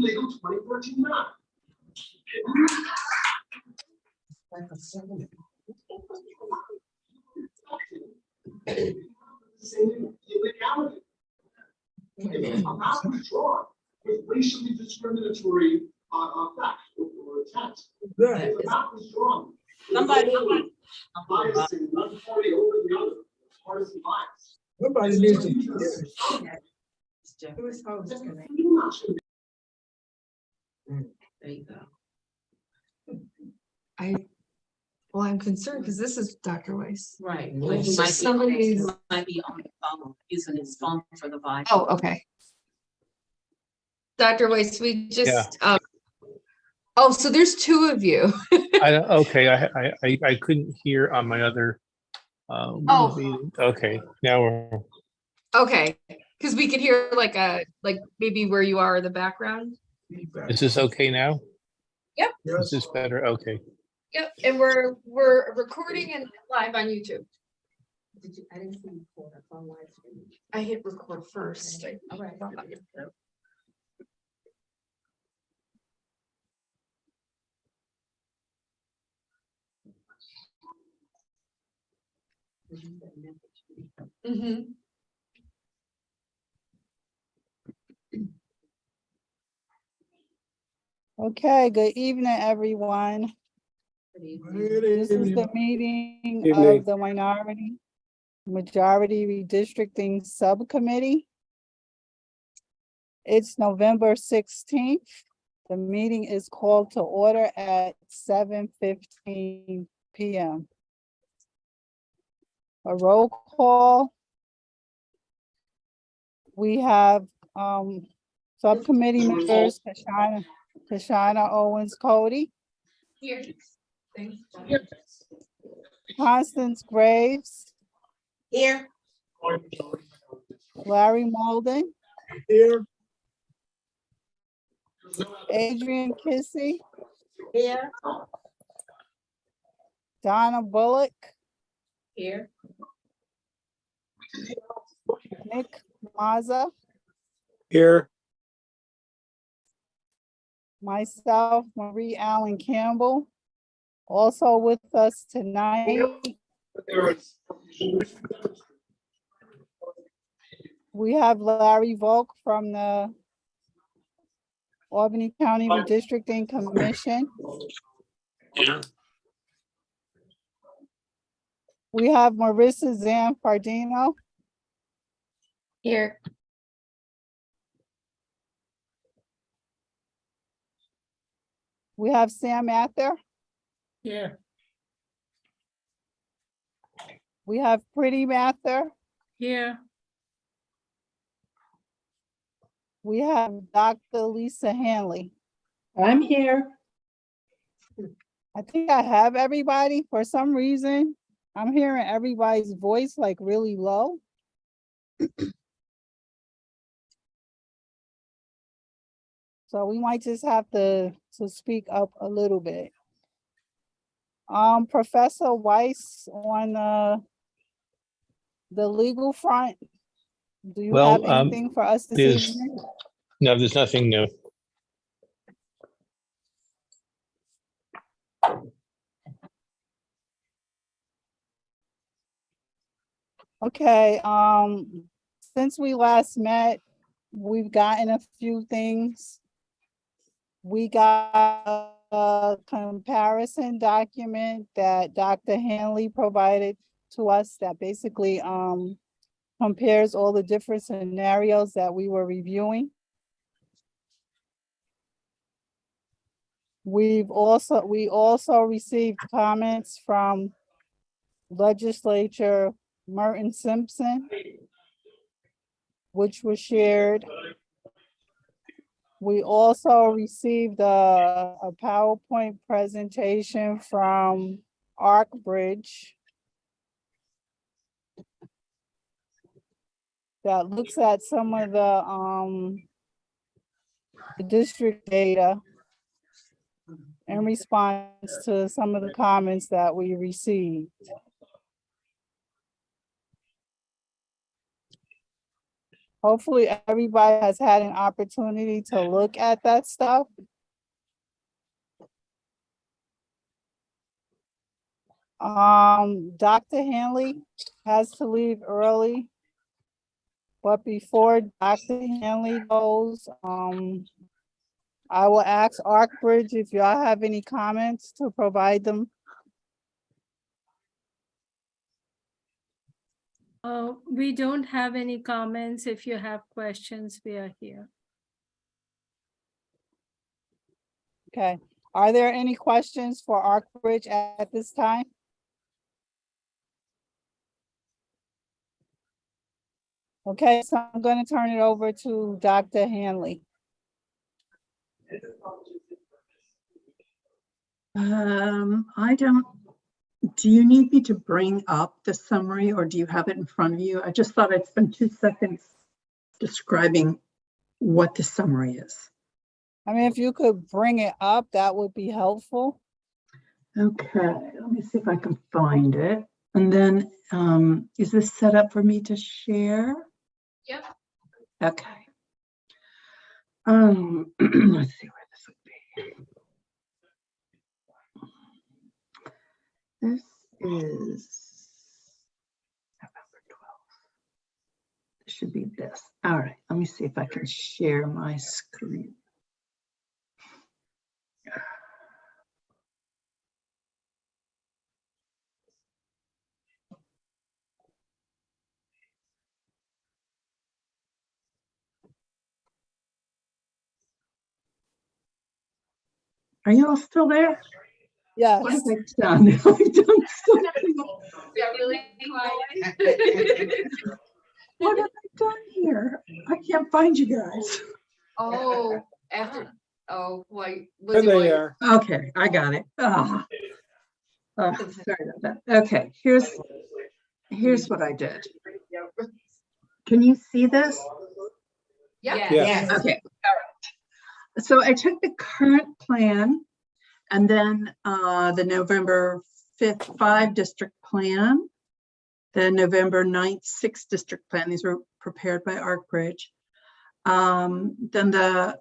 legal 2014 now. Same illegality. If a map was drawn with racially discriminatory facts or text, if a map was drawn, Somebody biasing one party over the other, partisan bias. Nobody needs to. There you go. Well, I'm concerned because this is Dr. Weiss. Right. Well, Well, it's might just be- somebody's- might be on the phone, using his phone for the vibe. Oh, okay. Dr. Weiss, we just, oh, so there's two of you. Okay, I couldn't hear on my other. Oh. meeting. Okay, now we're, Okay, because we could hear like maybe where you are in the background. is this okay now? Yep. Is this better? Okay. Yep, and we're recording and live on YouTube. I didn't see you pull up on live stream. I hit record first. All right. Mhm. Okay, good evening, everyone. This is the meeting of the Majority Redistricting Subcommittee. It's November 16th. The meeting is called to order at 7:15 p.m. A roll call. We have subcommittee members, Kashana Owens Cody, Here. Thanks. Constance Graves, Here. Larry Malden, Here. Adrian Kissy, Here. Donna Bullock, Here. Nick Mazza, Here. myself, Marie Allen Campbell. Also with us tonight, we have Larry Volk from the Albany County Redistricting Commission. We have Marissa Zanfardino. Here. We have Sam Mather. Here. We have Pretty Mather. Here. We have Dr. Lisa Hanley. I'm here. I think I have everybody. For some reason, I'm hearing everybody's voice like really low. So we might just have to speak up a little bit. Professor Weiss, on the legal front, do you Well, have anything for us this evening? No, there's nothing new. Okay, since we last met, we've gotten a few things. We got a comparison document that Dr. Hanley provided to us that basically compares all the different scenarios that we were reviewing. We also received comments from Legislature Merton Simpson, which was shared. We also received a PowerPoint presentation from ArcBridge that looks at some of the district data in response to some of the comments that we received. Hopefully everybody has had an opportunity to look at that stuff. Dr. Hanley has to leave early. But before Dr. Hanley goes, I will ask Arkbridge if y'all have any comments to provide them. We don't have any comments. If you have questions, we are here. Okay, are there any questions for Arkbridge at this time? Okay, so I'm going to turn it over to Dr. Hanley. I don't, do you need me to bring up the summary or do you have it in front of you? I just thought I'd spend 2 seconds describing what the summary is. I mean, if you could bring it up, that would be helpful. Okay, let me see if I can find it. And then, is this set up for me to share? Yep. Okay. Let's see where this would be. This is November 12th. This should be this. All right, let me see if I can share my screen. Are you all still there? Yes. What have I done? I've done something. Yeah, really quiet. What have I done here? I can't find you guys. Oh, after, oh, why? There they are. Okay, I got it. Oh, sorry about that. Okay, here's what I did. Can you see this? Yeah. Yes. Okay, all right. So I took the current plan and then the November 5th 5-district plan, the November 9th 6-district plan. These were prepared by Arkbridge. Then the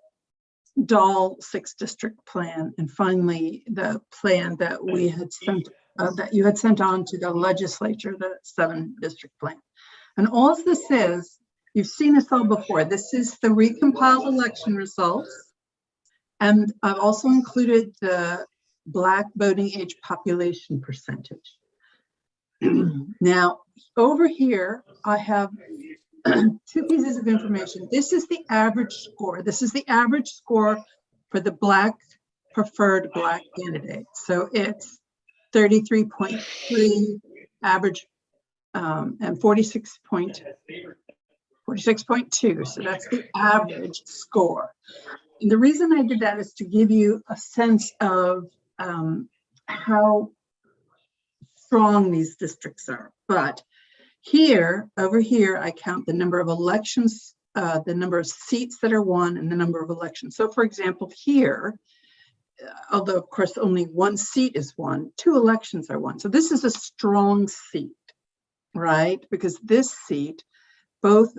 Dahl 6-district plan, and finally the plan that we had sent, that you had sent on to the legislature, the 7-district plan. And all this is, you've seen this all before. This is the recompiled election results. And I've also included the Black voting age population percentage. Now, over here, I have 2 pieces of information. This is the average score. This is the average score for the preferred Black candidate. So it's 33.3 average and 46.2. So that's the average score. And the reason I did that is to give you a sense of how strong these districts are. But here, over here, I count the number of elections, the number of seats that are won, and the number of elections. So for example, here, although of course only 1 seat is won, 2 elections are won. So this is a strong seat, right? Because this seat, both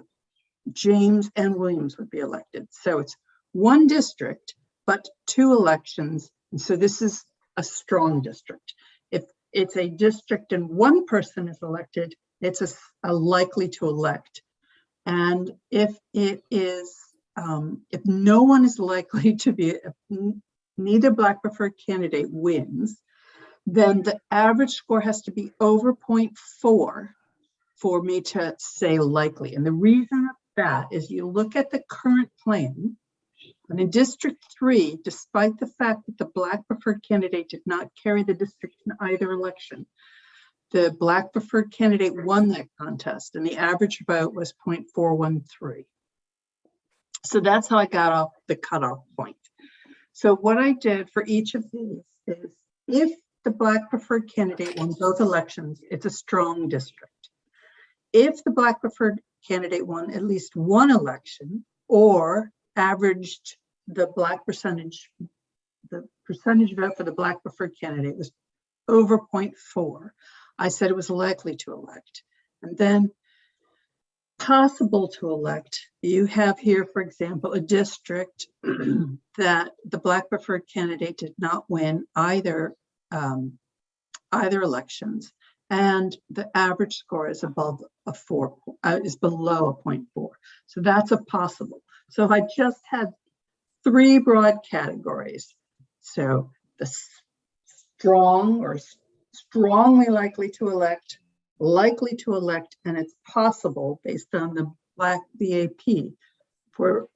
James and Williams would be elected. So it's 1 district, but 2 elections. And so this is a strong district. If it's a district and 1 person is elected, it's a likely to elect. And if it is, if no one is likely to be, if neither Black preferred candidate wins, then the average score has to be over 0.4 for me to say likely. And the reason of that is you look at the current plan, and in District 3, despite the fact that the Black preferred candidate did not carry the district in either election, the Black preferred candidate won that contest, and the average vote was 0.413. So that's how I got off the cutoff point. So what I did for each of these is, if the Black preferred candidate won both elections, it's a strong district. If the Black preferred candidate won at least 1 election, or averaged the Black percentage, the percentage vote for the Black preferred candidate was over 0.4, I said it was likely to elect. And then possible to elect, you have here, for example, a district that the Black preferred candidate did not win either elections, and the average score is above a 4, is below a 0.4. So that's a possible. So if I just had 3 broad categories, so the strong or strongly likely to elect, and it's possible based on the Black BAP for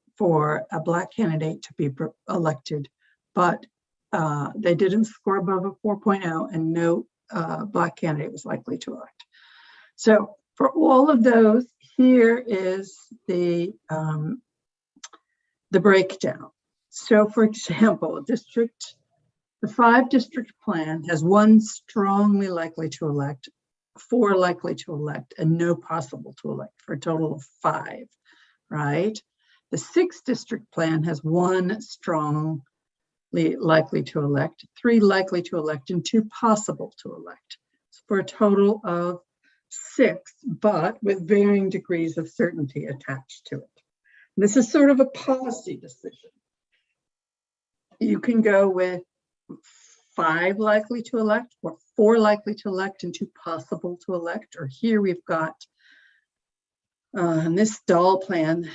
a Black candidate to be elected, but they didn't score above a 4.0 and no Black candidate was likely to elect. So for all of those, here is the breakdown. So for example, the 5-district plan has 1 strongly likely to elect, 4 likely to elect, and no possible to elect, for a total of 5, right? The 6-district plan has 1 strongly likely to elect, 3 likely to elect, and 2 possible to elect, for a total of 6, but with varying degrees of certainty attached to it. This is sort of a policy decision. You can go with 5 likely to elect, or 4 likely to elect, and 2 possible to elect. Or here we've got, in this doll plan,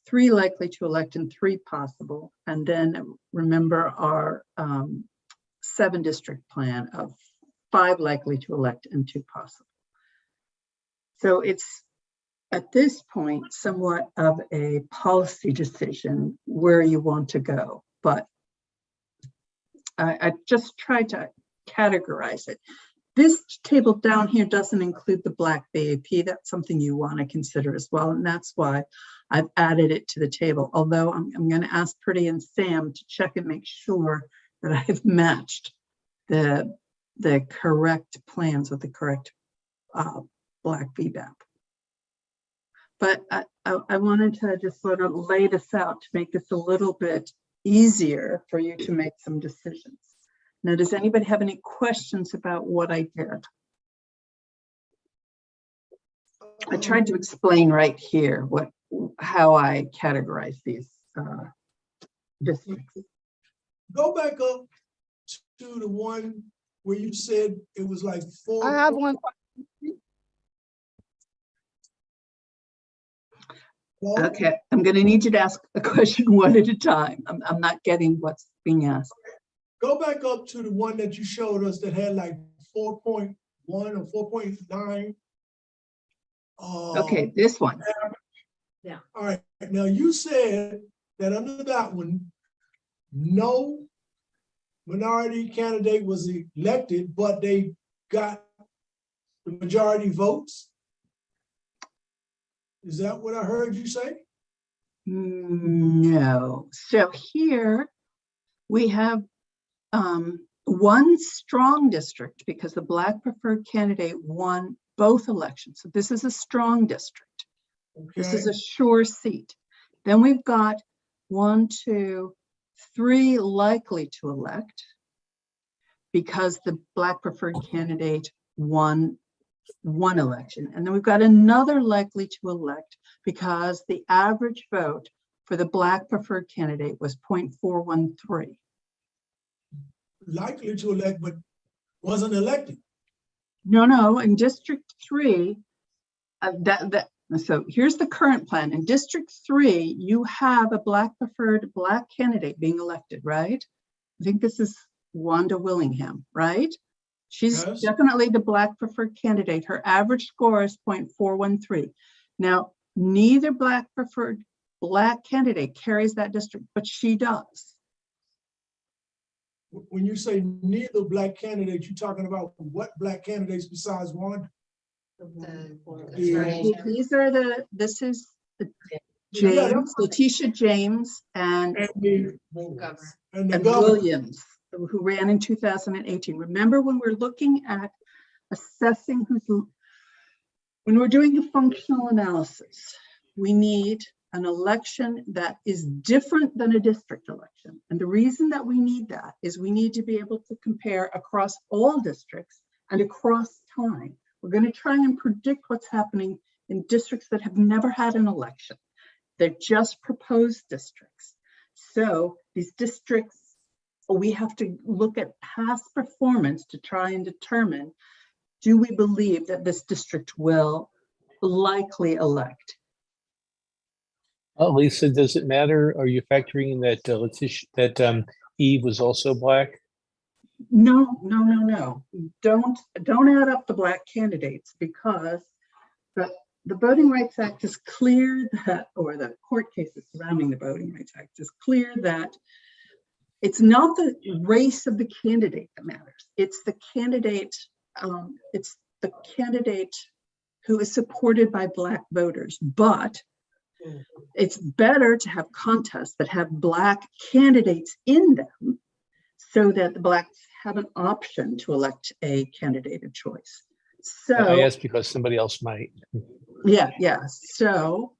3 likely to elect and 3 possible. And then remember our 7-district plan of 5 likely to elect and 2 possible. So it's, at this point, somewhat of a policy decision where you want to go. But I just tried to categorize it. This table down here doesn't include the Black BAP. That's something you want to consider as well. And that's why I've added it to the table. Although I'm going to ask Pretty and Sam to check and make sure that I've matched the correct plans with the correct Black VBAP. But I wanted to just sort of lay this out to make this a little bit easier for you to make some decisions. Now, does anybody have any questions about what I did? I tried to explain right here how I categorize these districts. Go back up to the one where you said it was like 4. I have one. Okay, I'm going to need you to ask a question one at a time. I'm not getting what's being asked. Go back up to the one that you showed us that had like 4.1 or 4.9. Okay, this one. Yeah. All right. Now you said that under that one, no minority candidate was elected, but they got the majority votes. Is that what I heard you say? No. So here we have one strong district because the Black preferred candidate won both elections. So this is a strong district. Okay. This is a sure seat. Then we've got 1, 2, 3 likely to elect because the Black preferred candidate won one election. And then we've got another likely to elect because the average vote for the Black preferred candidate was 0.413. Likely to elect, but wasn't elected. No, in District 3, so here's the current plan. In District 3, you have a Black preferred Black candidate being elected, right? I think this is Wanda Willingham, right? She's yes. Definitely the Black preferred candidate. Her average score is 0.413. Now, neither Black preferred Black candidate carries that district, but she does. When you say neither Black candidate, you're talking about what Black candidates besides Wanda? These are this is James, Letitia James, and Williams, who ran in 2018. Remember, when we're looking at assessing when we're doing a functional analysis, we need an election that is different than a district election. And the reason that we need that is we need to be able to compare across all districts and across time. We're going to try and predict what's happening in districts that have never had an election. They're just proposed districts. So these districts, we have to look at past performance to try and determine, do we believe that this district will likely elect? Lisa, does it matter? Are you factoring in that Eve was also Black? No. Don't add up the Black candidates, because the Voting Rights Act is clear that, or the court cases surrounding the Voting Rights Act is clear that it's not the race of the candidate that matters. It's the candidate. It's the candidate who is supported by Black voters. But it's better to have contests that have Black candidates in them, so that the Blacks have an option to elect a candidate of choice. So I asked because somebody else might. Yeah. So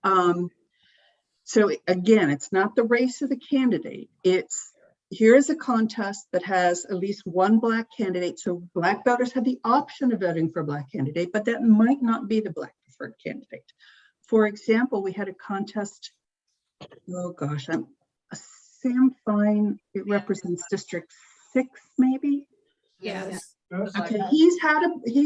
again, it's not the race of the candidate. It's, here's a contest that has at least one Black candidate. So Black voters have the option of voting for a Black candidate, but that might not be the Black preferred candidate. For example, we had a contest, Sam Fine, it represents District 6, maybe? Yes. Okay, he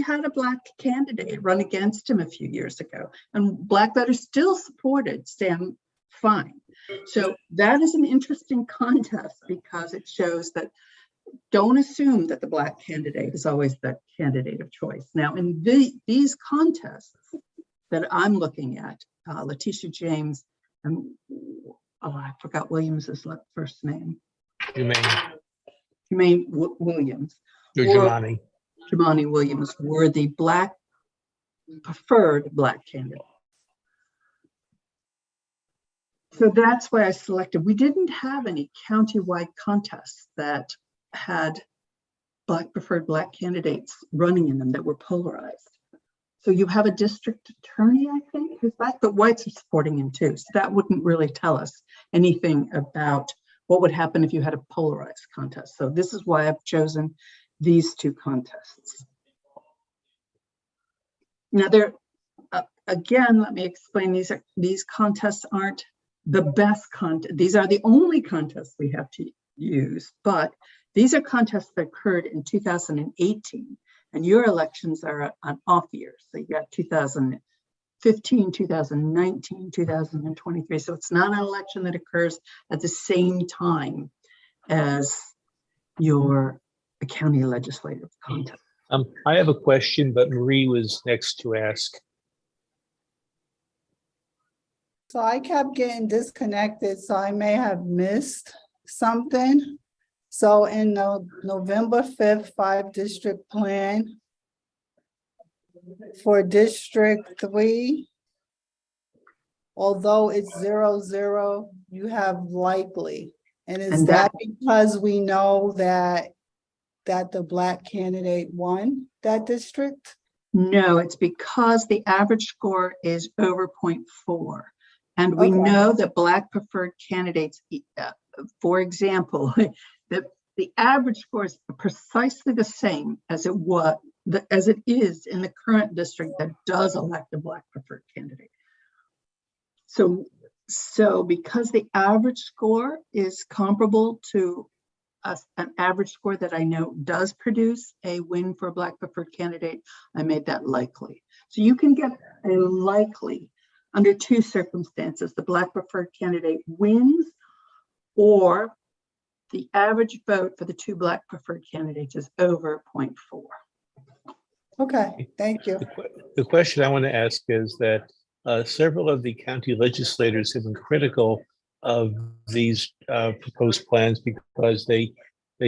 had a Black candidate run against him a few years ago, and Black voters still supported Sam Fine. So that is an interesting contest, because it shows that don't assume that the Black candidate is always the candidate of choice. Now, in these contests that I'm looking at, Letitia James and I forgot Williams's first name. Jermaine Williams. Germani. Jamani Williams were the preferred Black candidate. So that's why I selected. We didn't have any countywide contests that had preferred Black candidates running in them that were polarized. So you have a district attorney, I think, who's Black, but whites are supporting him too. So that wouldn't really tell us anything about what would happen if you had a polarized contest. So this is why I've chosen these two contests. Now, again, let me explain, these contests aren't the best contests. These are the only contests we have to use, but these are contests that occurred in 2018, and your elections are on off years. So you got 2015, 2019, 2023. So it's not an election that occurs at the same time as your county legislative contest. I have a question, but Marie was next to ask. So I kept getting disconnected, so I may have missed something. So in the November 5th 5-district plan for District 3, although it's 0-0, you have likely. And is that because we know that the Black candidate won that district? No, it's because the average score is over 0.4. And we know that Black preferred candidates, for example, that the average score is precisely the same as it is in the current district that does elect a Black preferred candidate. So because the average score is comparable to an average score that I know does produce a win for a Black preferred candidate, I made that likely. So you can get a likely under two circumstances: the Black preferred candidate wins, or the average vote for the two Black preferred candidates is over 0.4. Okay, thank you. The question I want to ask is that several of the county legislators have been critical of these proposed plans because they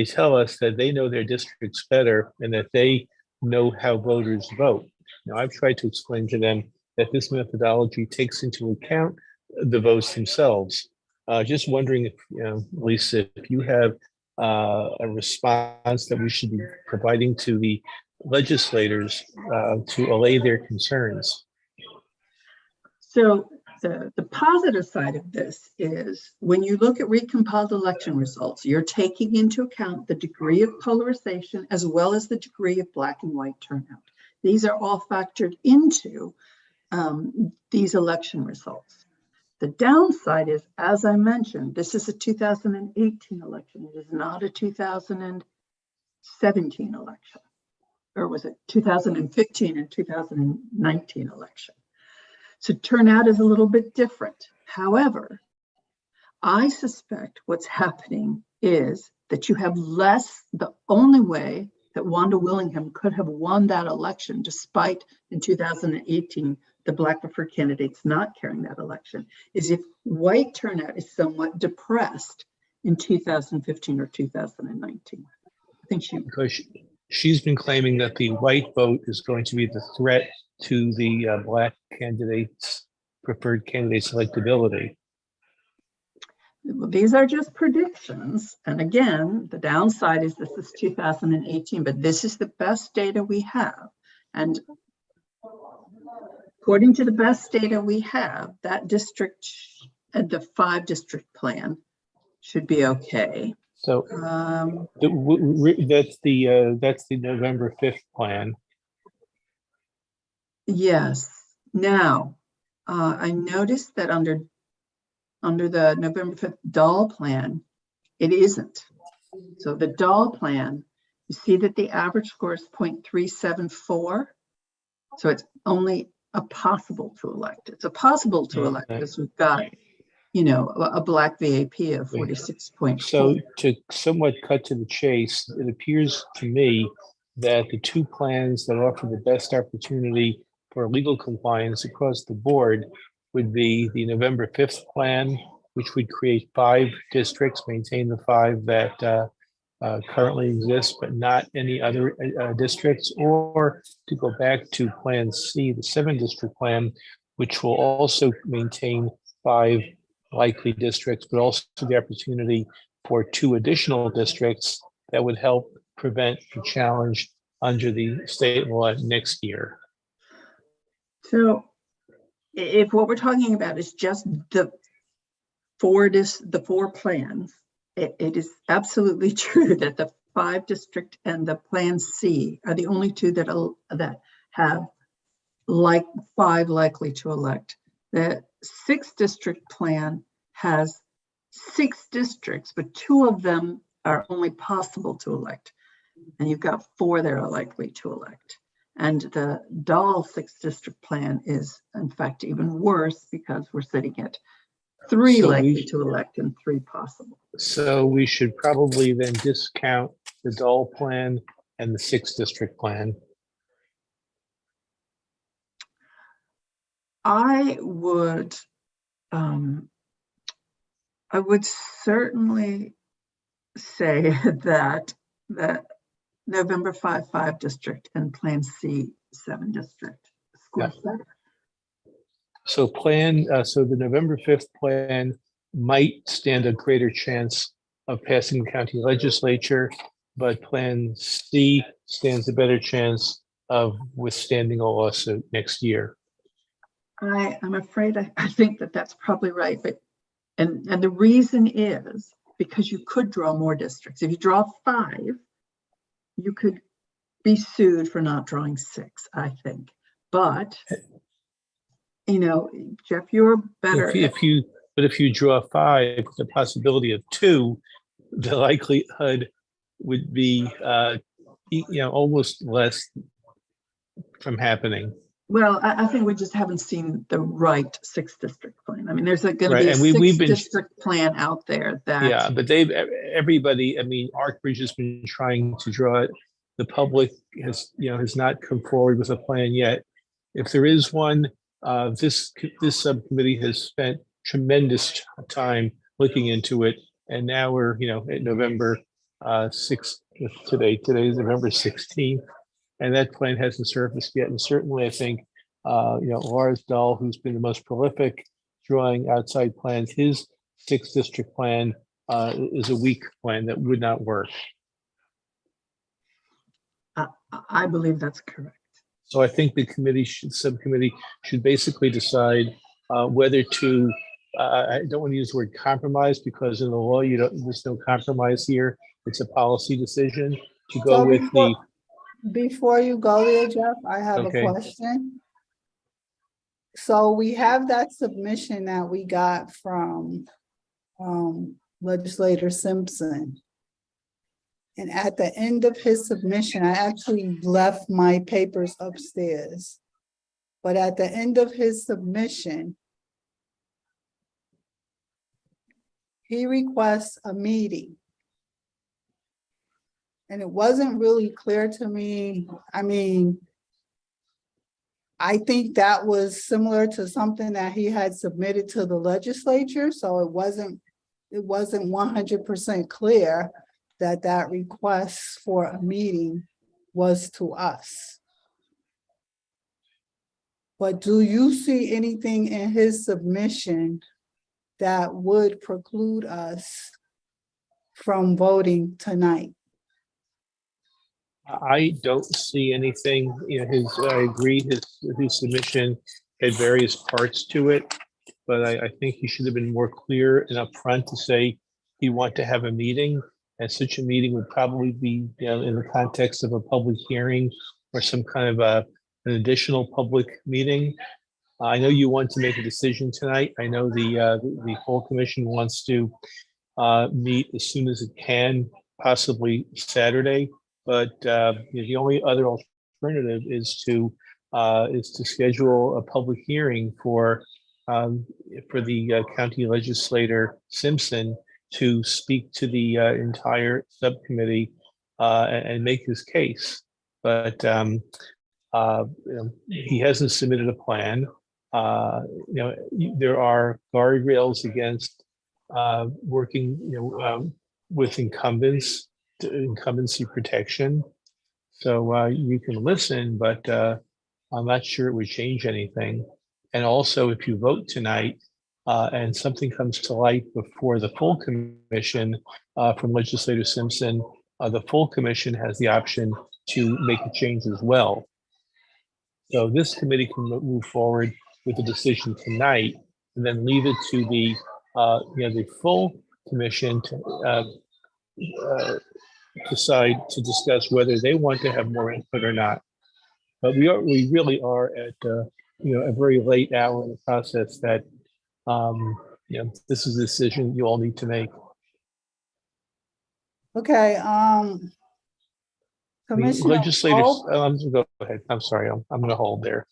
tell us that they know their districts better and that they know how voters vote. Now, I've tried to explain to them that this methodology takes into account the votes themselves. Just wondering if, Lisa, if you have a response that we should be providing to the legislators to allay their concerns. So the positive side of this is when you look at recompiled election results, you're taking into account the degree of polarization as well as the degree of Black and white turnout. These are all factored into these election results. The downside is, as I mentioned, this is a 2018 election. It is not a 2017 election, or was it 2015 and 2019 election? So turnout is a little bit different. However, I suspect what's happening is that you have less, the only way that Wanda Willingham could have won that election, despite in 2018, the Black preferred candidates not carrying that election, is if white turnout is somewhat depressed in 2015 or 2019. I think Because she's been claiming that the white vote is going to be the threat to the Black candidates, preferred candidates' electability. Well, these are just predictions. And again, the downside is this is 2018, but this is the best data we have. And according to the best data we have, that district, the 5-district plan should be okay. So that's the November 5th plan. Yes. Now, I noticed that under the November 5th Dahl plan, it isn't. So the Dahl plan, you see that the average score is 0.374. So it's only a possible to elect. It's a possible to elect because we've got, you know, a Black VAP of 46.4. So to somewhat cut to the chase, it appears to me that the two plans that offer the best opportunity for legal compliance across the board would be the November 5th plan, which would create 5 districts, maintain the 5 that currently exist, but not any other districts, or to go back to Plan C, the 7-district plan, which will also maintain 5 likely districts, but also the opportunity for 2 additional districts that would help prevent the challenge under the state law next year. So if what we're talking about is just the 4 plans, it is absolutely true that the 5-district and the Plan C are the only 2 that have 5 likely to elect. The 6-district plan has 6 districts, but 2 of them are only possible to elect. And you've got 4 that are likely to elect. And the Dahl 6-district plan is, in fact, even worse because we're sitting at 3 likely to elect and 3 possible. So we should probably then discount the Dahl plan and the 6-district plan. I would certainly say that November 5 district and Plan C 7-district score better. So so the November 5th plan might stand a greater chance of passing the county legislature, but Plan C stands a better chance of withstanding a lawsuit next year. I'm afraid I think that that's probably right, but and the reason is because you could draw more districts. If you draw 5, you could be sued for not drawing 6, I think. But you know, Jeff, you're better. If you draw 5, the possibility of 2, the likelihood would be almost less from happening. Well, I think we just haven't seen the right 6-district plan. I mean, there's going to be a And we've been 6-district plan out there that. Yeah, but everybody, I mean, Arkbridge has been trying to draw it. The public has not come forward with a plan yet. If there is one, this subcommittee has spent tremendous time looking into it. And now we're, at November 6th, today is November 16th. And that plan hasn't surfaced yet. And certainly I think, Lars Dahl, who's been the most prolific drawing outside plans, his 6-district plan is a weak plan that would not work. I believe that's correct. So I think the subcommittee should basically decide whether to, I don't want to use the word compromise because in the law, there's no compromise here. It's a policy decision to go Before you go there, Jeff, I have Okay. a question. So we have that submission that we got from Legislator Simpson. And at the end of his submission, I actually left my papers upstairs. But at the end of his submission, he requests a meeting. And it wasn't really clear to me. I mean, I think that was similar to something that he had submitted to the legislature, so it wasn't 100% clear that that request for a meeting was to us. But do you see anything in his submission that would preclude us from voting tonight? I don't see anything, you know, I agree, his submission had various parts to it, but I think he should have been more clear and upfront to say he want to have a meeting, and such a meeting would probably be, you know, in the context of a public hearing or some kind of an additional public meeting. I know you want to make a decision tonight. I know the whole commission wants to meet as soon as it can, possibly Saturday. But the only other alternative is to schedule a public hearing for the county legislator Simpson to speak to the entire subcommittee and make his case. But he hasn't submitted a plan. There are guardrails against working with incumbency protection. So you can listen, but I'm not sure it would change anything. And also, if you vote tonight and something comes to light before the full commission from Legislator Simpson, the full commission has the option to make a change as well. So this committee can move forward with a decision tonight and then leave it to the full commission to decide to discuss whether they want to have more input or not. But we really are at a very late hour in the process that this is a decision you all need to make. Okay, Commissioner Legislators, Volk, go ahead. I'm sorry, I'm going to hold there.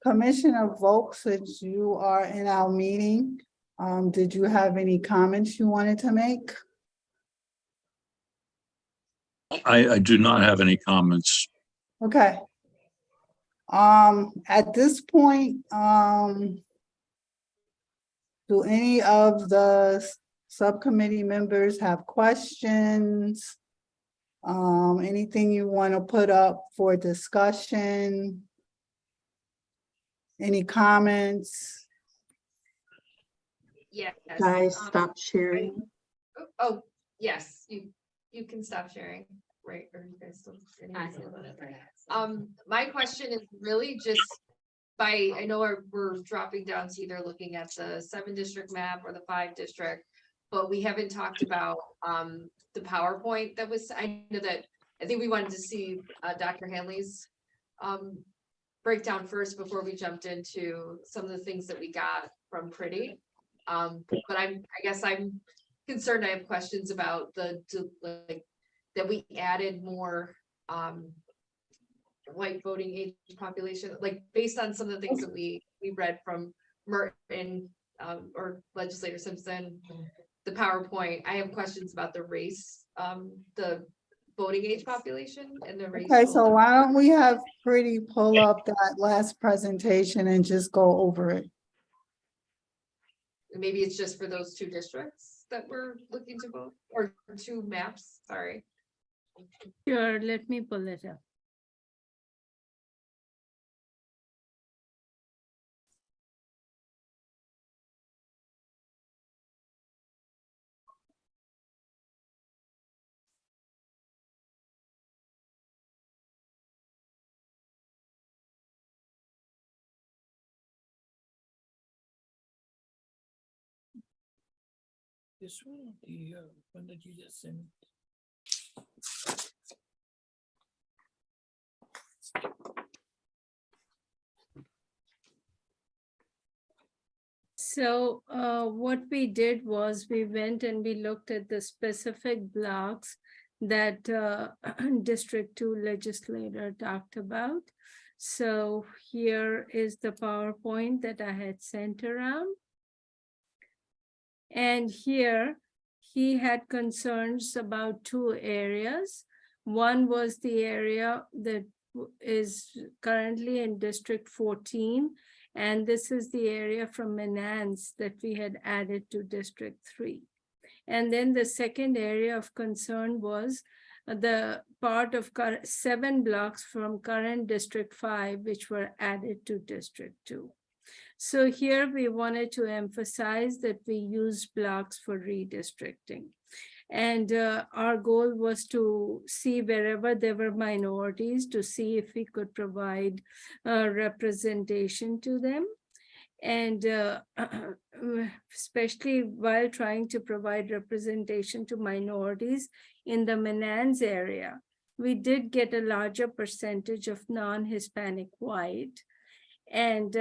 Commissioner Volk, since you are in our meeting, did you have any comments you wanted to make? I do not have any comments. Okay. At this point, do any of the subcommittee members have questions? Anything you want to put up for discussion? Any comments? Yes. Guys, stop sharing. Oh, yes, you can stop sharing, right? Or you guys still? My question is really just I know we're dropping down to either looking at the 7-district map or the 5-district, but we haven't talked about the PowerPoint that was, I think we wanted to see Dr. Hanley's breakdown first before we jumped into some of the things that we got from Pretty. But I guess I'm concerned. I have questions about that we added more white voting age population, like based on some of the things that we read from Merton or Legislator Simpson, the PowerPoint. I have questions about the race, the voting age population and the race. Okay, so why don't we have Pretty pull up that last presentation and just go over it? Maybe it's just for those 2 districts that we're looking to vote, or 2 maps, sorry. Sure, let me pull it up. This one, the one that you just sent. So what we did was we went and we looked at the specific blocks that District 2 legislator talked about. So here is the PowerPoint that I had sent around. And here he had concerns about two areas. One was the area that is currently in District 14, and this is the area from Menands that we had added to District 3. And then the second area of concern was the part of 7 blocks from current District 5, which were added to District 2. So here we wanted to emphasize that we use blocks for redistricting. And our goal was to see wherever there were minorities, to see if we could provide representation to them. And especially while trying to provide representation to minorities in the Menands area, we did get a larger percentage of non-Hispanic white. And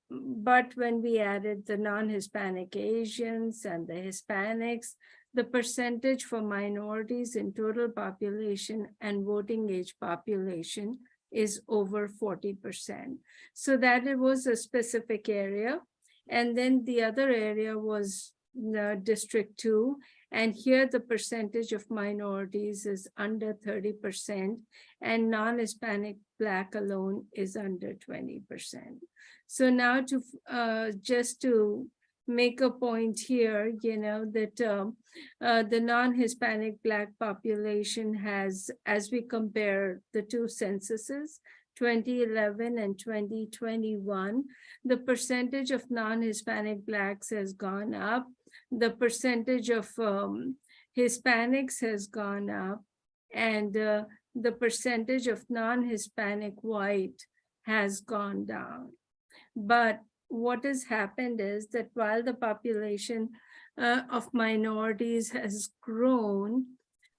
but when we added the non-Hispanic Asians and the Hispanics, the percentage for minorities in total population and voting age population is over 40%. So that it was a specific area. And then the other area was District 2. And here the percentage of minorities is under 30%, and non-Hispanic Black alone is under 20%. So now to just to make a point here, you know, that the non-Hispanic Black population has, as we compare the two censuses, 2011 and 2021, the percentage of non-Hispanic Blacks has gone up. The percentage of Hispanics has gone up, and the percentage of non-Hispanic white has gone down. But what has happened is that while the population of minorities has grown,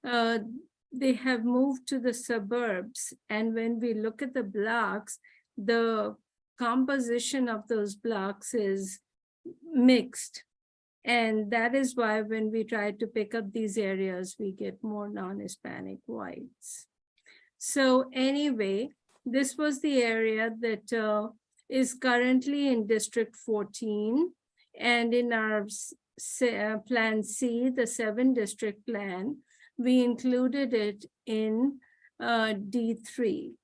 they have moved to the suburbs. And when we look at the blocks, the composition of those blocks is mixed. And that is why when we try to pick up these areas, we get more non-Hispanic whites. So anyway, this was the area that is currently in District 14. And in our Plan C, the 7-district plan, we included it in D3.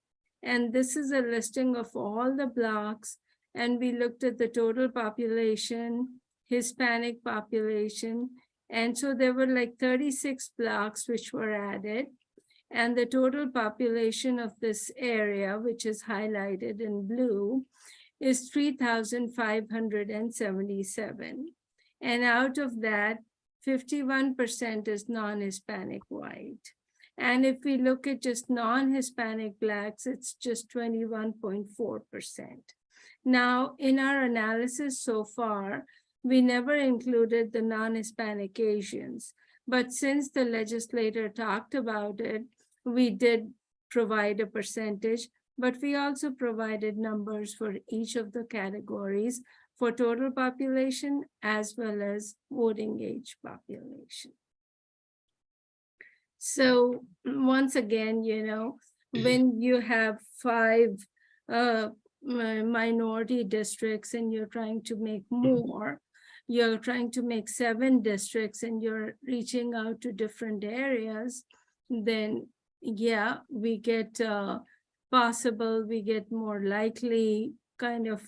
And this is a listing of all the blocks. And we looked at the total population, Hispanic population. And so there were like 36 blocks which were added. And the total population of this area, which is highlighted in blue, is 3,577. And out of that, 51% is non-Hispanic white. And if we look at just non-Hispanic Blacks, it's just 21.4%. Now, in our analysis so far, we never included the non-Hispanic Asians. But since the legislator talked about it, we did provide a percentage, but we also provided numbers for each of the categories for total population as well as voting age population. So once again, you know, when you have 5 minority districts and you're trying to make more, you're trying to make 7 districts and you're reaching out to different areas, then yeah, we get we get more likely kind of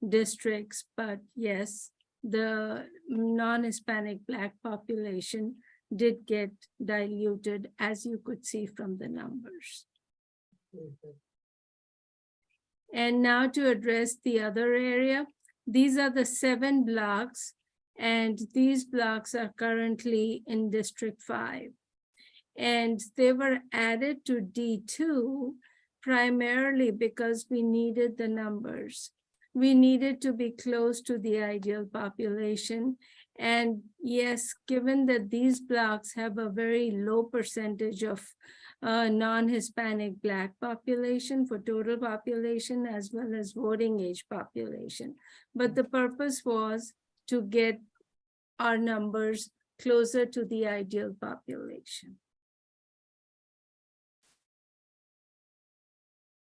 districts, but yes, the non-Hispanic Black population did get diluted, as you could see from the numbers. And now to address the other area, these are the 7 blocks, and these blocks are currently in District 5. And they were added to D2 primarily because we needed the numbers. We needed to be close to the ideal population. And yes, given that these blocks have a very low percentage of non-Hispanic Black population for total population as well as voting age population. But the purpose was to get our numbers closer to the ideal population.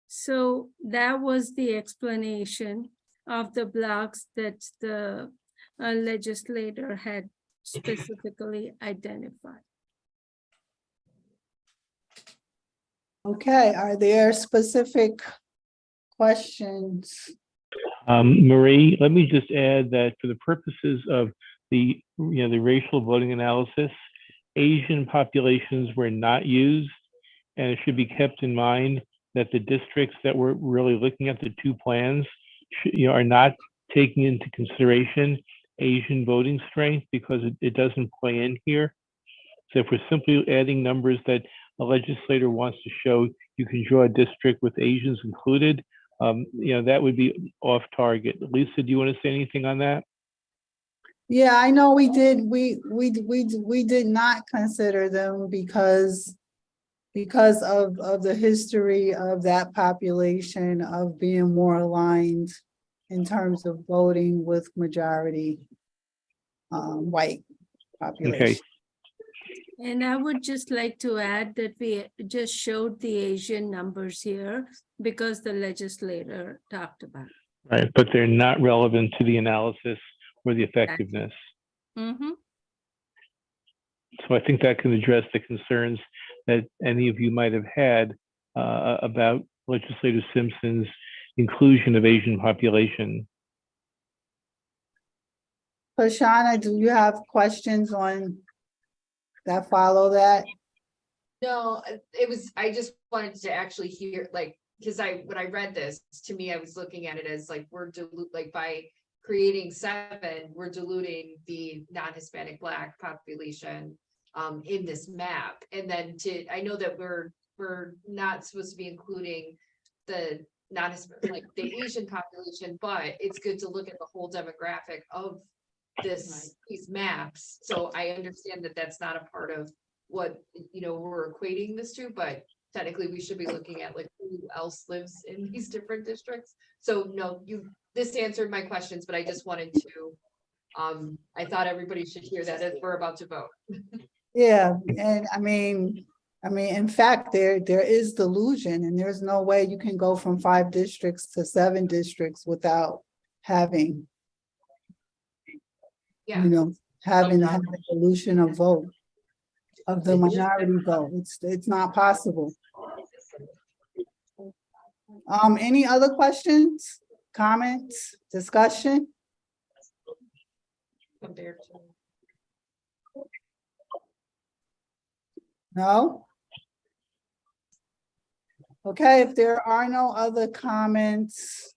So that was the explanation of the blocks that the legislator had specifically identified. Okay, are there specific questions? Marie, let me just add that for the purposes of the racial voting analysis, Asian populations were not used, and it should be kept in mind that the districts that we're really looking at, the two plans, are not taking into consideration Asian voting strength because it doesn't play in here. So if we're simply adding numbers that a legislator wants to show, you can draw a district with Asians included, that would be off target. Lisa, do you want to say anything on that? Yeah, I know we did. We did not consider them because of the history of that population of being more aligned in terms of voting with majority white population. Okay. And I would just like to add that we just showed the Asian numbers here because the legislator talked about it. Right, but they're not relevant to the analysis or the effectiveness. Mm-hmm. So I think that can address the concerns that any of you might have had about Legislator Simpson's inclusion of Asian population. Shana, do you have questions on that follow that? No, I just wanted to actually hear, like, because when I read this, to me, I was looking at it as like, by creating 7, we're diluting the non-Hispanic Black population in this map. And then I know that we're not supposed to be including the non-Hispanic, like the Asian population, but it's good to look at the whole demographic of these maps. So I understand that that's not a part of what, we're equating this to, but technically we should be looking at like who else lives in these different districts. So no, this answered my questions, but I just wanted to, I thought everybody should hear that as we're about to vote. Yeah, and I mean, in fact, there is delusion, and there's no way you can go from 5 districts to 7 districts without having, having the dilution of vote, of the minority vote. It's not possible. Any other questions, comments, discussion? Compared to. No? Okay, if there are no other comments,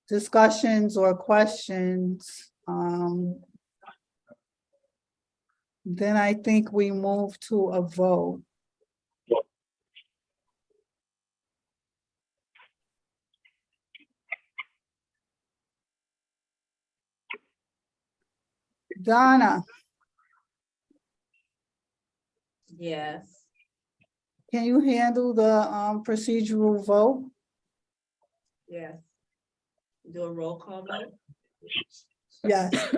discussions or questions, then I think we move to a vote. Donna, Yes. can you handle the procedural vote? Yes. Do a roll call vote? Yes.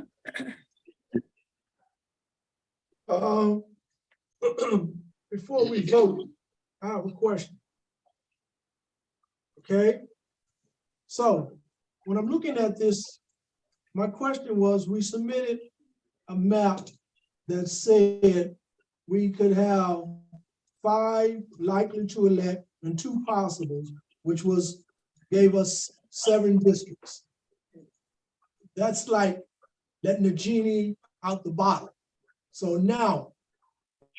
Before we vote, I have a question. Okay? So when I'm looking at this, my question was, we submitted a map that said we could have 5 likely to elect and 2 possibles, which gave us 7 districts. That's like letting the genie out the bottle. So now,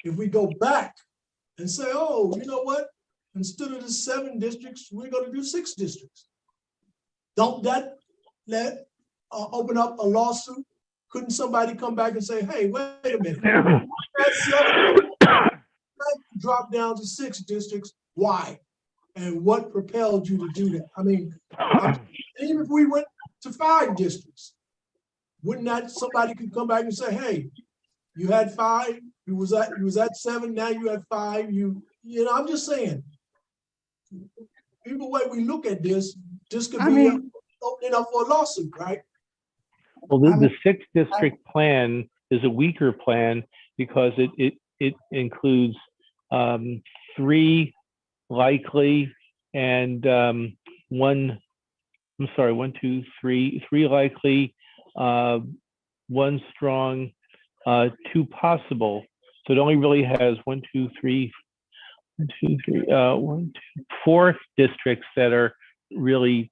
if we go back and say, oh, you know what? Instead of the 7 districts, we're going to do 6 districts. Don't that open up a lawsuit? Couldn't somebody come back and say, hey, wait a minute, drop down to 6 districts, why? And what propelled you to do that? I mean, even if we went to 5 districts, wouldn't that somebody could come back and say, hey, you had 5, you was at 7, now you have 5, I'm just saying, either way we look at this could be opening up for a lawsuit, right? Well, I the sixth district plan is a weaker plan because it includes 3 likely and one, I'm sorry, 1, 2, 3, 3 likely, 1 strong, 2 possible. So it only really has 1, 2, 3, 1, 2, 3, 1, 2, 4 districts that are really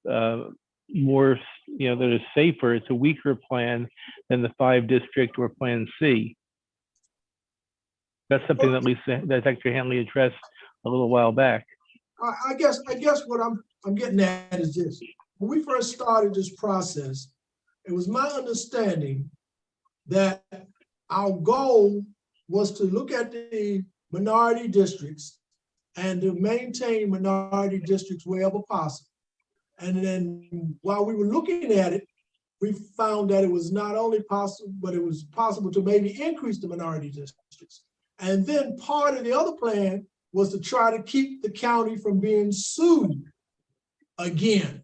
more, that are safer. It's a weaker plan than the 5 district or Plan C. That's something that Dr. Hanley addressed a little while back. I guess what I'm getting at is this. When we first started this process, it was my understanding that our goal was to look at the minority districts and to maintain minority districts wherever possible. And then while we were looking at it, we found that it was not only possible, but it was possible to maybe increase the minority districts. And then part of the other plan was to try to keep the county from being sued again,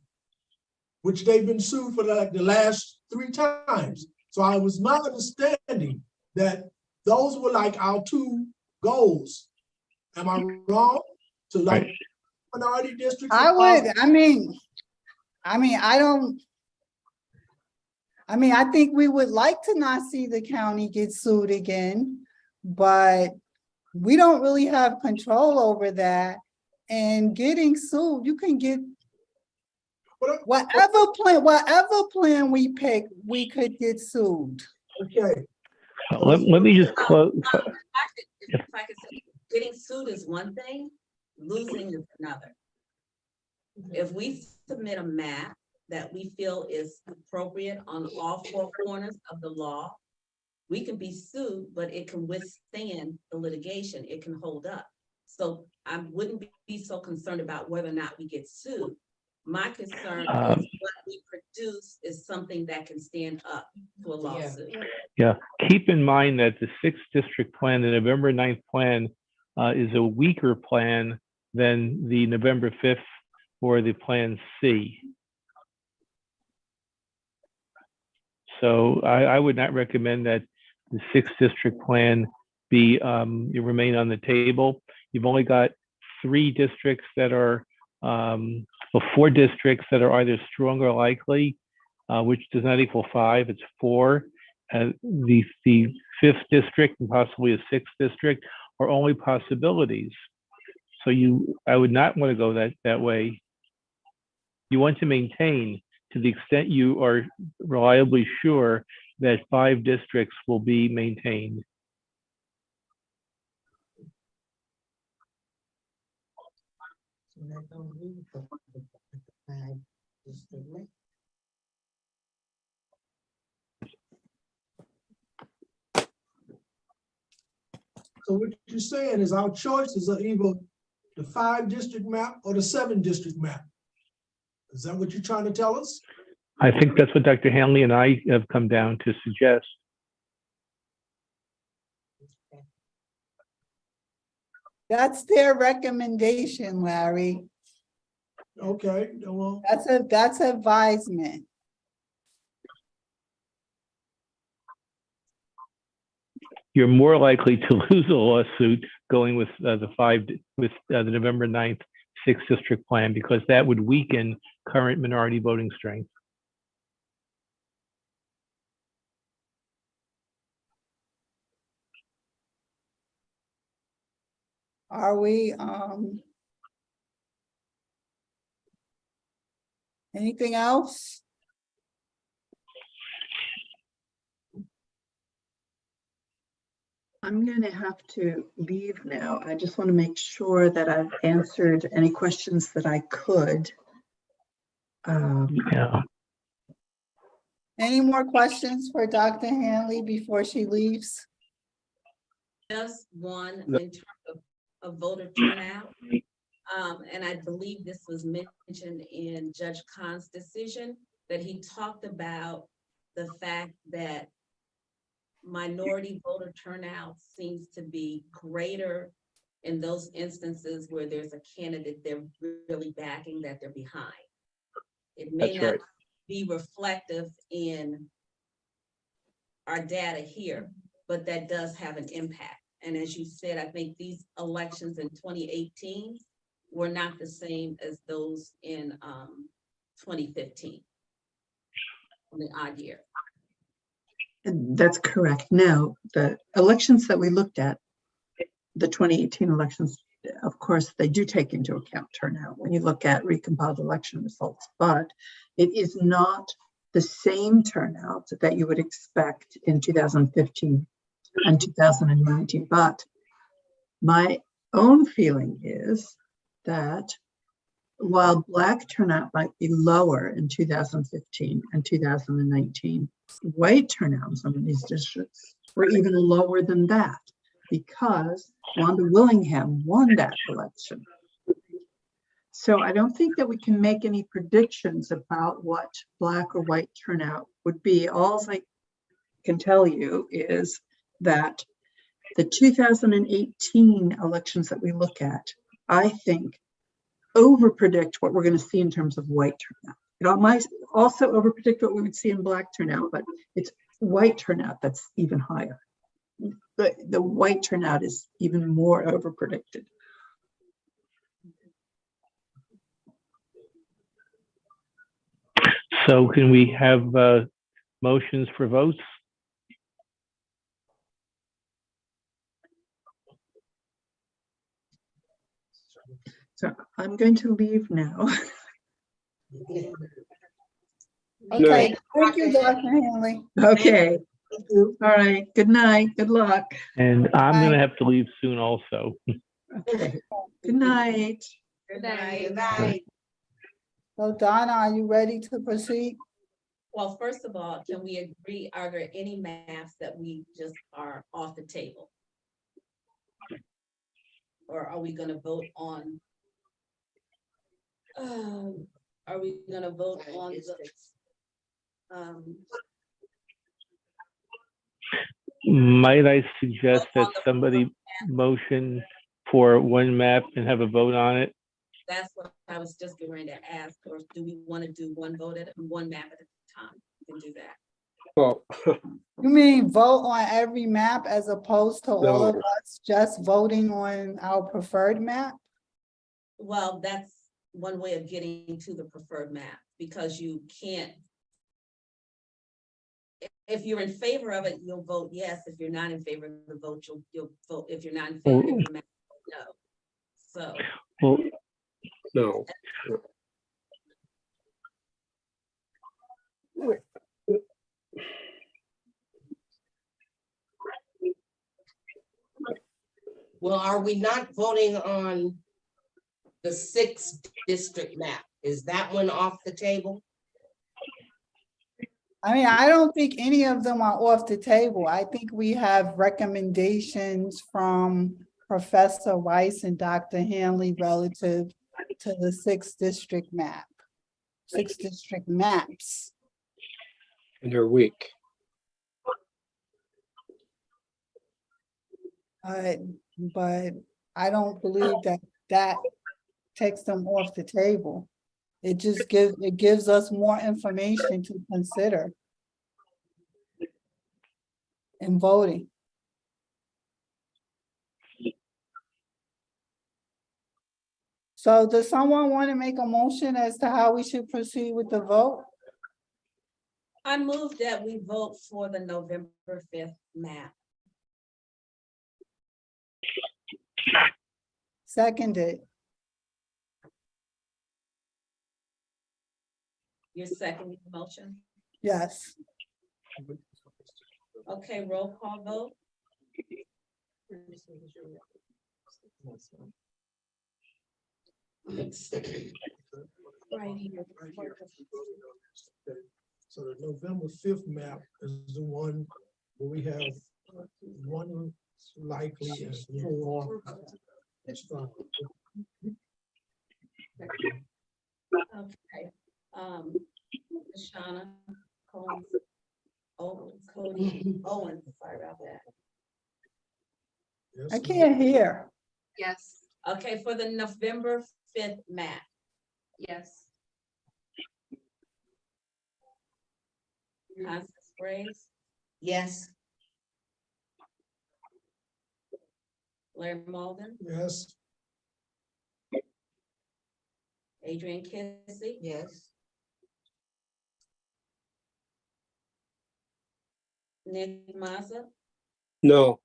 which they've been sued for like the last 3 times. So I was my understanding that those were like our 2 goals. Am I wrong? To like minority districts? I think we would like to not see the county get sued again, but we don't really have control over that. And getting sued, you can get whatever plan we pick, we could get sued. Okay. Let me just close. If I could say, getting sued is one thing, losing is another. If we submit a map that we feel is appropriate on all 4 corners of the law, we can be sued, but it can withstand the litigation. It can hold up. So I wouldn't be so concerned about whether or not we get sued. My concern is what we produce is something that can stand up to a lawsuit. Yeah, keep in mind that the 6th district plan, the November 9th plan, is a weaker plan than the November 5th or the Plan C. So I would not recommend that the 6th district plan be remain on the table. You've only got 3 districts that are, 4 districts that are either strong or likely, which does not equal 5, it's 4. The 5th district and possibly a 6th district are only possibilities. So I would not want to go that way. You want to maintain, to the extent you are reliably sure that 5 districts will be maintained. So what you're saying is our choices are either the 5 district map or the 7 district map. Is that what you're trying to tell us? I think that's what Dr. Hanley and I have come down to suggest. That's their recommendation, Larry. Okay, well. That's advisement. You're more likely to lose a lawsuit going with the November 9th 6th district plan, because that would weaken current minority voting strength. Are we, anything else? I'm going to have to leave now. I just want to make sure that I've answered any questions that I could. Yeah. Any more questions for Dr. Hanley before she leaves? Just one in terms of voter turnout. And I believe this was mentioned in Judge Kahn's decision, that he talked about the fact that minority voter turnout seems to be greater in those instances where there's a candidate they're really backing that they're behind. It may not be reflective in our data here, but that does have an impact. And as you said, I think these elections in 2018 were not the same as those in 2015, on the odd year. That's correct. Now, the elections that we looked at, the 2018 elections, of course, they do take into account turnout when you look at recompiled election results, but it is not the same turnout that you would expect in 2015 and 2019. But my own feeling is that while Black turnout might be lower in 2015 and 2019, white turnout in some of these districts were even lower than that because Wanda Willingham won that election. So I don't think that we can make any predictions about what Black or white turnout would be. All I can tell you is that the 2018 elections that we look at, I think, overpredict what we're going to see in terms of white turnout. It might also overpredict what we would see in Black turnout, but it's white turnout that's even higher. The white turnout is even more overpredicted. So can we have motions for votes? So I'm going to leave now. Okay, thank you, Dr. Hanley. Okay. All right. Good night. Good luck. And I'm going Aye. to have to leave soon also. Okay. Good night. Good night. Good night. So Donna, are you ready to proceed? Well, first of all, can we agree, are there any maps that we just are off the table? Or are we gonna vote on? Are we gonna vote on the? Might I suggest that somebody motion for one map and have a vote on it? That's what I was just getting ready to ask, or do we want to do one map at a time? We can do that. Well, You mean vote on every map as opposed to all of No. us just voting on our preferred map? Well, that's one way of getting to the preferred map, because you can't. If you're in favor of it, you'll vote yes. If you're not in favor of the vote, you'll vote. If you're not in favor of the map, no. So. Well, no. Well, are we not voting on the 6th district map? Is that one off the table? I mean, I don't think any of them are off the table. I think we have recommendations from Professor Weiss and Dr. Hanley relative to the 6th district map, 6 district maps. And they're weak. But I don't believe that takes them off the table. It just gives us more information to consider in voting. So does someone want to make a motion as to how we should proceed with the vote? I move that we vote for the November 5th map. Seconded. You're seconding the motion? Yes. Okay, roll call vote. Right here. So the November 5th map is the one where we have one likely and 4. Okay. Shauna, Cody Owens, sorry about that. Yes, I can't hear. Yes, Okay, for the November 5th map. yes, Constance Graves, Yes. Larry Malden, Yes. Adrian Kissy, Yes. Nick Mazza, No.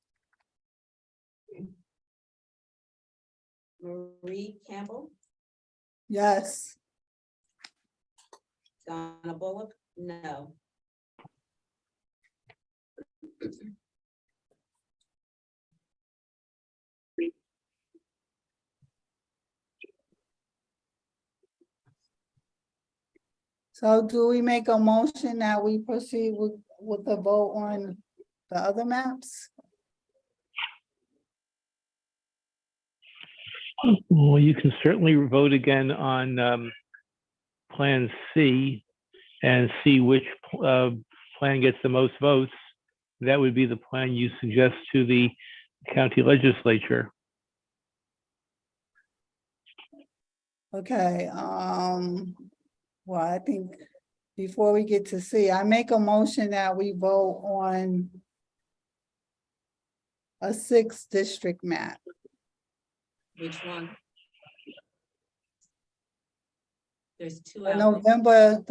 Marie Campbell, Yes. Donna Bullock, no. So do we make a motion that we proceed with the vote on the other maps? Well, you can certainly vote again on Plan C and see which plan gets the most votes. That would be the plan you suggest to the county legislature. Okay, well, I think before we get to C, I make a motion that we vote on a 6th district map. Which one? There's two The out November,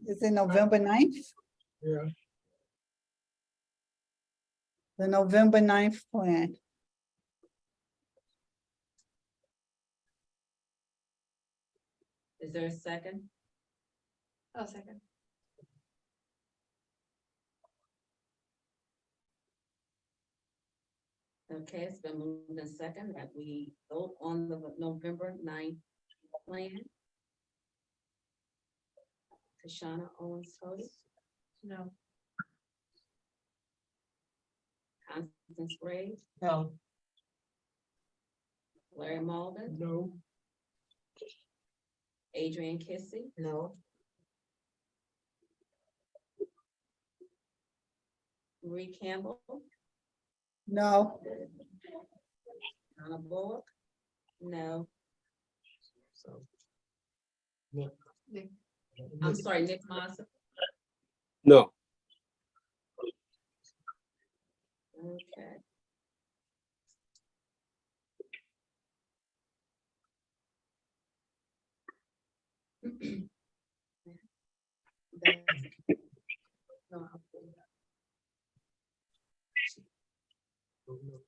is it November 9th? Yeah. The November 9th plan. Is there a second? I'll second. Okay, it's been moved in second that we vote on the November 9th plan. Kashana Owens Cody, No. Constance Graves, No. Larry Malden, No. Adrian Kissy, No. Marie Campbell, No. Donna Bullock, no. So. Nick. I'm sorry, Nick Mazza. No. Okay.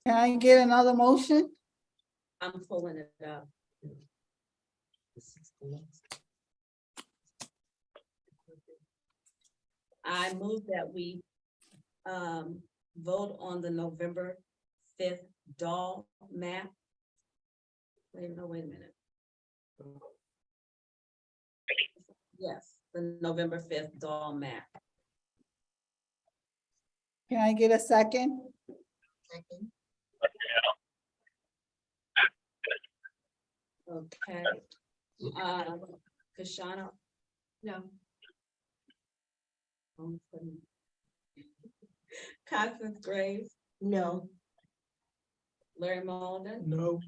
Can I get another motion? I'm pulling it up. I move that we vote on the November 5th doll map. Wait a minute. Yes, the November 5th doll map. Can I get a second? Second. Okay. Kashana, No. Constance Graves, No. Larry Malden, No.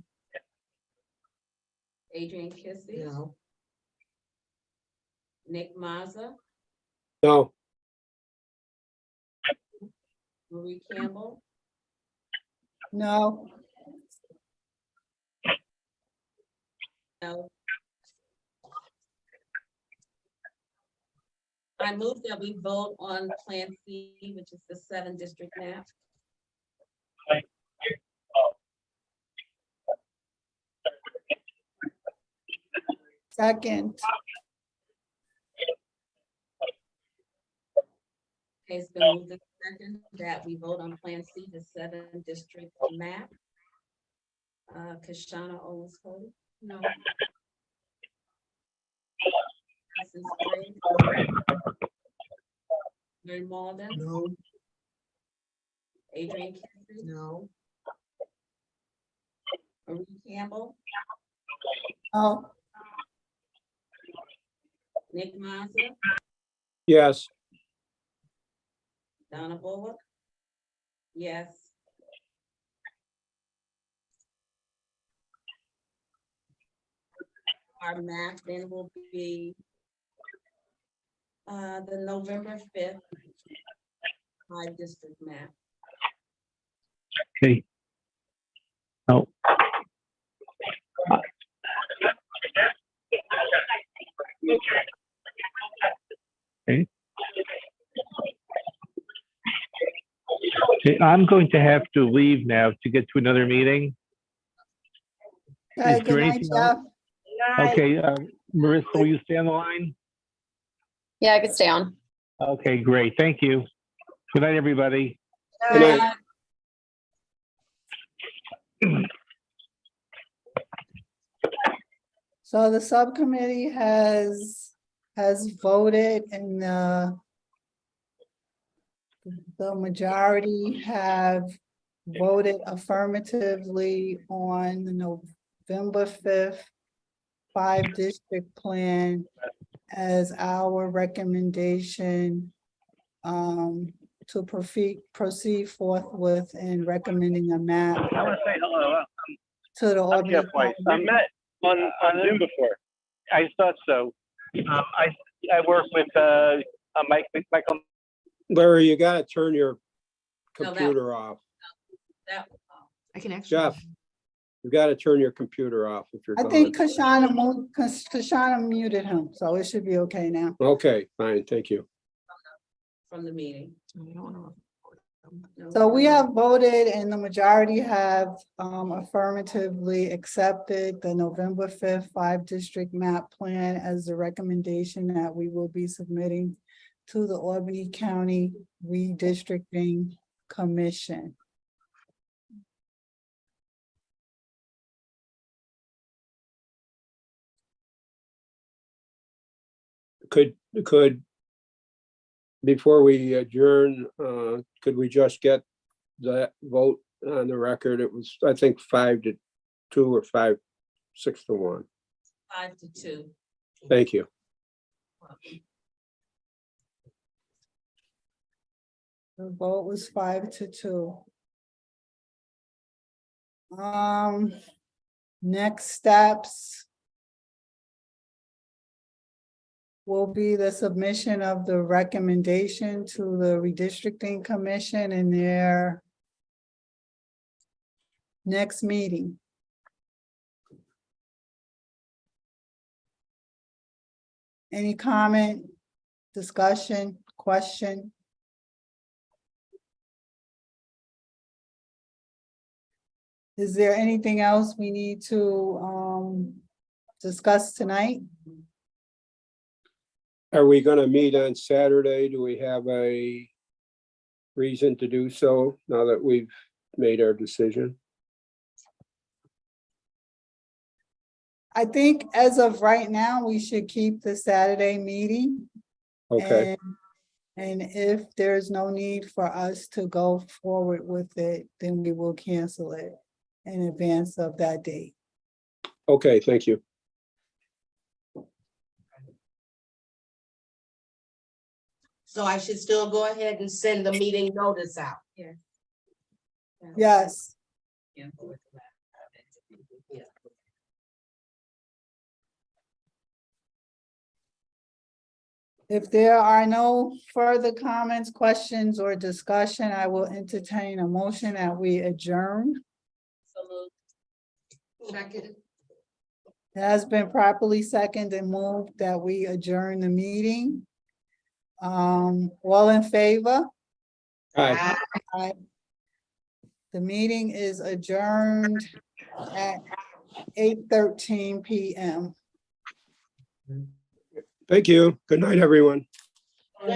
Adrian Kissy, No. Nick Mazza, No. Marie Campbell, No. no. I move that we vote on Plan C, which is the 7 district map. Second. Okay, it's been moved in second that we vote on Plan C, the 7 district map. Kashana Owens Cody. No. Constance Graves, Larry Malden, No. Adrian Kissy, No. Marie Campbell, No. Nick Mazza, Yes. Donna Bullock. Yes. Our map then will be the November 5th 5 district map. Okay. Oh. Okay. Okay, I'm going to have to leave now to get to another meeting. Okay, Is good there night, anything else? Jeff. Okay, Marissa, will you stay on the line? Yeah, I could stay on. Okay, great. Thank you. Good night, everybody. Good night. So the subcommittee has voted, and the majority have voted affirmatively on the November 5th 5-district plan as our recommendation to proceed forthwith in recommending a map I want to say hello. to the I'm Albany Jeff Weiss. I County. met on Zoom before. I thought so. I work with Michael. Larry, you gotta turn your No, that- computer off. That, I can actually. Jeff, you gotta turn your computer off if you're I going. think Kashana muted him, so it should be okay now. Okay, fine, thank you. from the meeting. So we have voted, and the majority have affirmatively accepted the November 5th 5-district map plan as the recommendation that we will be submitting to the Albany County Redistricting Commission. Could, before we adjourn, could we just get that vote on the record? It was, I think, 5-2 or 5-6 to 1. 5-2. Thank you. The vote was 5-2. Next steps will be the submission of the recommendation to the Redistricting Commission in their next meeting. Any comment, discussion, question? Is there anything else we need to discuss tonight? Are we gonna meet on Saturday? Do we have a reason to do so now that we've made our decision? I think as of right now, we should keep the Saturday meeting. Okay, And if there's no need for us to go forward with it, then we will cancel it in advance of that date. okay, thank you. So I should still go ahead and send the meeting notice out. Yes, Yeah. if there are no further comments, questions, or discussion, I will entertain a motion that we adjourn. So moved. Second. It has been properly seconded and moved that we adjourn the meeting. All in favor? Aye. Aye. The meeting is adjourned at 8:13 p.m. Thank you. Good night, everyone. Good